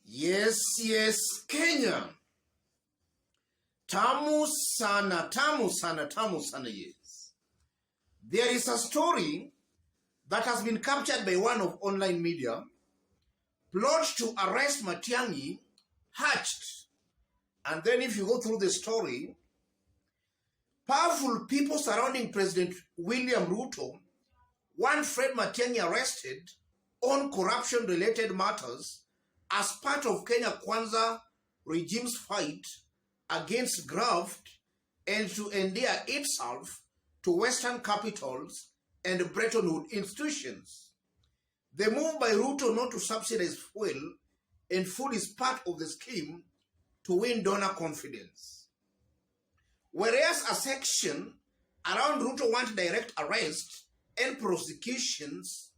Yes, Kenya. Tamu sana, yes. There is a story that has been captured by one of online media. Plot to arrest Matiangi hatched. And then if you go through the story, powerful people surrounding President William Ruto want Fred Matiangi arrested on corruption-related matters as part of Kenya Kwanza regime's fight against graft and to endear itself to Western capitals and Bretton Woods institutions. The move by Ruto not to subsidize fuel and food is part of the scheme to win donor confidence. Whereas a section around Ruto wants direct arrest and prosecutions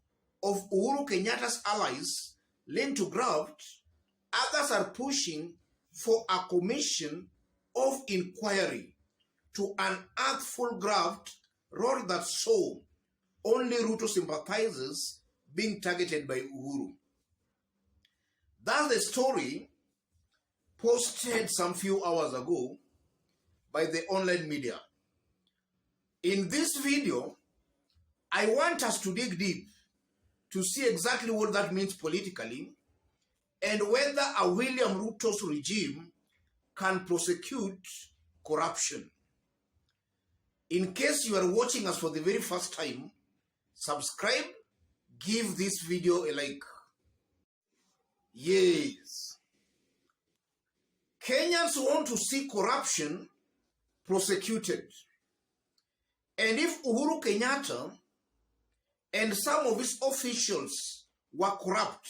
of Uhuru Kenyatta's allies linked to graft, others are pushing for a commission of inquiry to unearth full graft role that saw only Ruto sympathizers being targeted by Uhuru. That's the story posted some few hours ago by the online media. In this video, I want us to dig deep to see exactly what that means politically and whether a William Ruto's regime can prosecute corruption. In case you are watching us for the very first time, subscribe, give this video a like. Yes. Kenyans want to see corruption prosecuted. And if Uhuru Kenyatta and some of his officials were corrupt,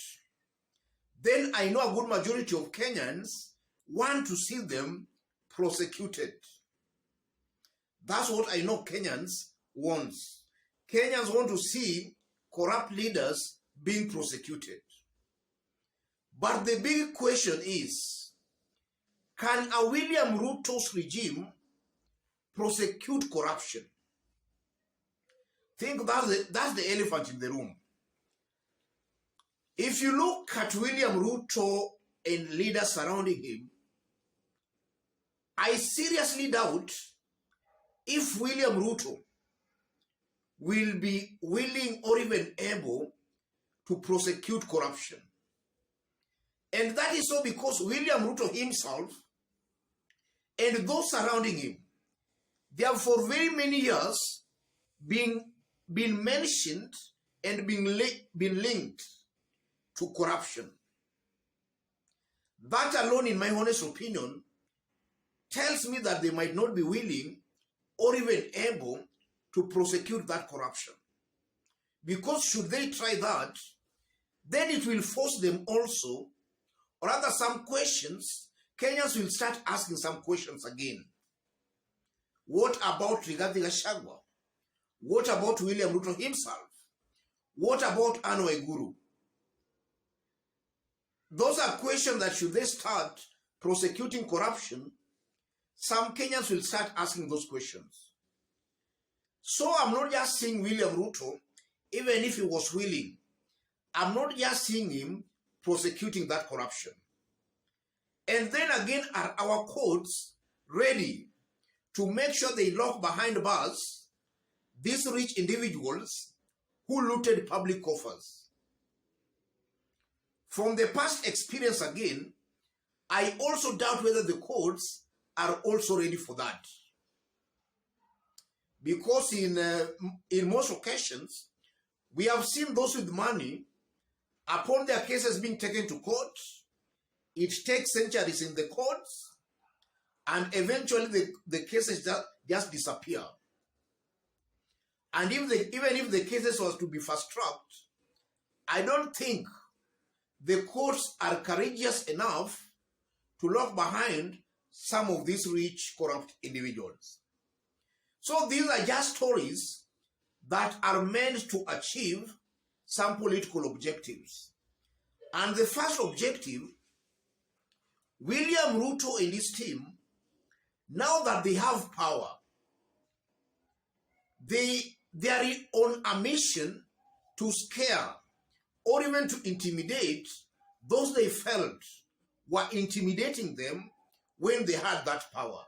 then I know a good majority of Kenyans want to see them prosecuted. That's what I know Kenyans want. Kenyans want to see corrupt leaders being prosecuted. But the big question is, can a William Ruto's regime prosecute corruption? I think that's the elephant in the room. If you look at William Ruto and leaders surrounding him, I seriously doubt if William Ruto will be willing or even able to prosecute corruption. And that is so because William Ruto himself and those surrounding him, they have for very many years been mentioned and been linked to corruption. That alone, in my honest opinion, tells me that they might not be willing or even able to prosecute that corruption. Because should they try that, then it will force them also, or rather some questions, Kenyans will start asking some questions again. What about Rigathi Gachagua? What about William Ruto himself? What about Anne Waiguru? Those are questions that should they start prosecuting corruption, some Kenyans will start asking those questions. So I'm not just seeing William Ruto, even if he was willing, I'm not just seeing him prosecuting that corruption. And then again, are our courts ready to make sure they lock behind bars these rich individuals who looted public coffers? From the past experience again, I also doubt whether the courts are also ready for that. Because in most occasions, we have seen those with money, upon their cases being taken to court, it takes centuries in the courts, and eventually the cases just disappear. And even if the cases was to be fast-tracked, I don't think the courts are courageous enough to lock behind some of these rich, corrupt individuals. So these are just stories that are meant to achieve some political objectives. And the first objective, William Ruto and his team, now that they have power, they are on a mission to scare or even to intimidate those they felt were intimidating them when they had that power.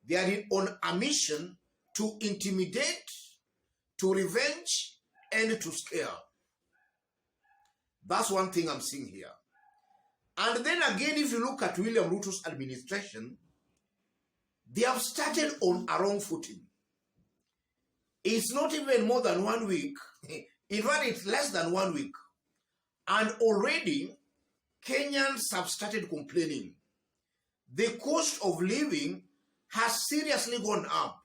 They are on a mission to intimidate, to revenge, and to scare. That's one thing I'm seeing here. And then again, if you look at William Ruto's administration, they have started on a wrong footing. It's not even more than 1 week. In fact, it's less than 1 week. And already, Kenyans have started complaining. The cost of living has seriously gone up.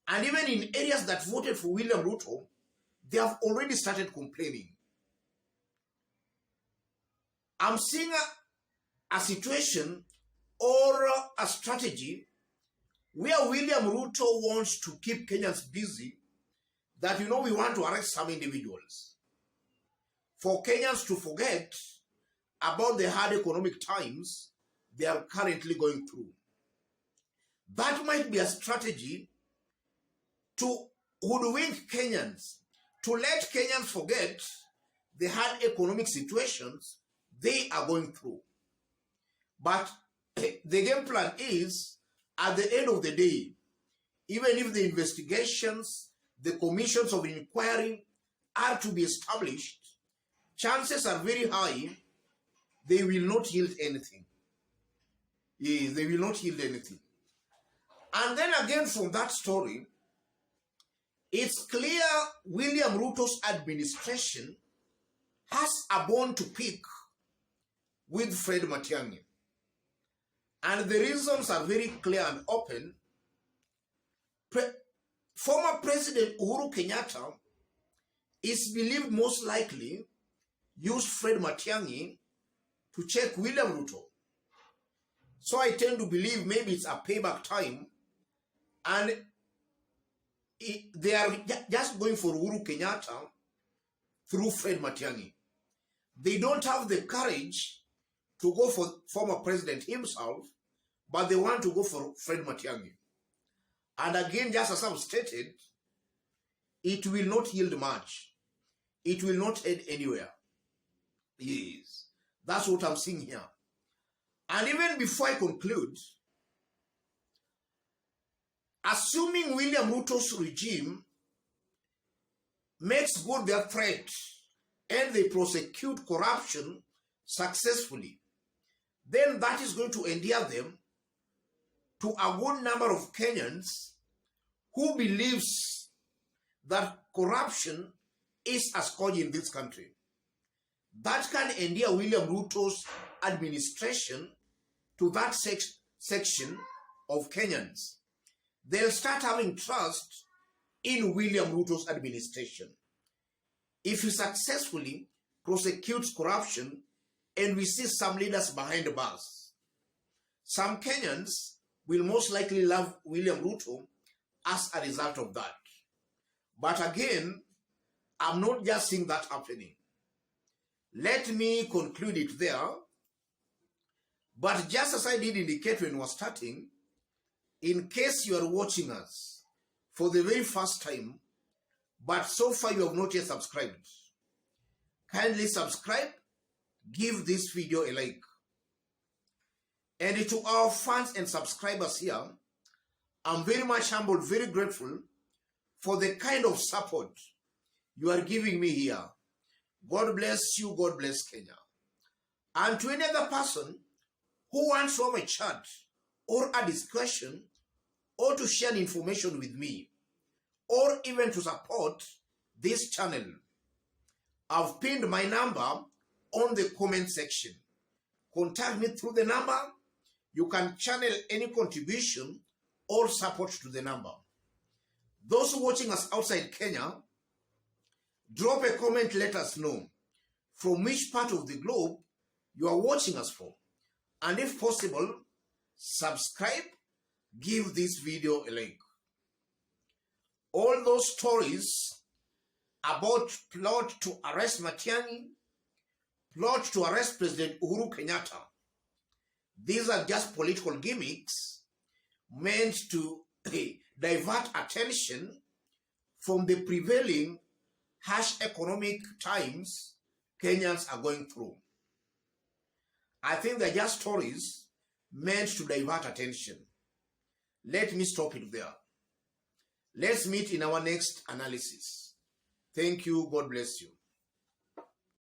And even in areas that voted for William Ruto, they have already started complaining. I'm seeing a situation or a strategy where William Ruto wants to keep Kenyans busy, that, we want to arrest some individuals. For Kenyans to forget about the hard economic times they are currently going through. That might be a strategy to hoodwink Kenyans, to let Kenyans forget the hard economic situations they are going through. But the game plan is, at the end of the day, even if the investigations, the commissions of inquiry are to be established, chances are very high they will not yield anything. Yes, they will not yield anything. And then again from that story, it's clear William Ruto's administration has a bone to pick with Fred Matiangi. And the reasons are very clear and open. Former President Uhuru Kenyatta is believed most likely used Fred Matiangi to check William Ruto. So I tend to believe maybe it's a payback time, and they are just going for Uhuru Kenyatta through Fred Matiangi. They don't have the courage to go for former president himself, but they want to go for Fred Matiangi. And again, just as I've stated, it will not yield much. It will not head anywhere. Yes, that's what I'm seeing here. And even before I conclude, assuming William Ruto's regime makes good their threat and they prosecute corruption successfully, then that is going to endear them to a good number of Kenyans who believes that corruption is a scourge in this country. That can endear William Ruto's administration to that section of Kenyans. They'll start having trust in William Ruto's administration. If he successfully prosecutes corruption and we see some leaders behind the bars, some Kenyans will most likely love William Ruto as a result of that. But again, I'm not just seeing that happening. Let me conclude it there. But just as I did indicate when we were starting, in case you are watching us for the very first time, but so far you have not yet subscribed, kindly subscribe, give this video a like. And to our fans and subscribers here, I'm very much humbled, very grateful for the kind of support you are giving me here. God bless you, God bless Kenya. And to any other person who wants to have a chat or a discussion or to share information with me or even to support this channel, I've pinned my number on the comment section. Contact me through the number. You can channel any contribution or support to the number. Those watching us outside Kenya, drop a comment, let us know from which part of the globe you are watching us from. And if possible, subscribe, give this video a like. All those stories about plot to arrest Matiangi, plot to arrest President Uhuru Kenyatta, these are just political gimmicks meant to divert attention from the prevailing harsh economic times Kenyans are going through. I think they're just stories meant to divert attention. Let me stop it there. Let's meet in our next analysis. Thank you. God bless you.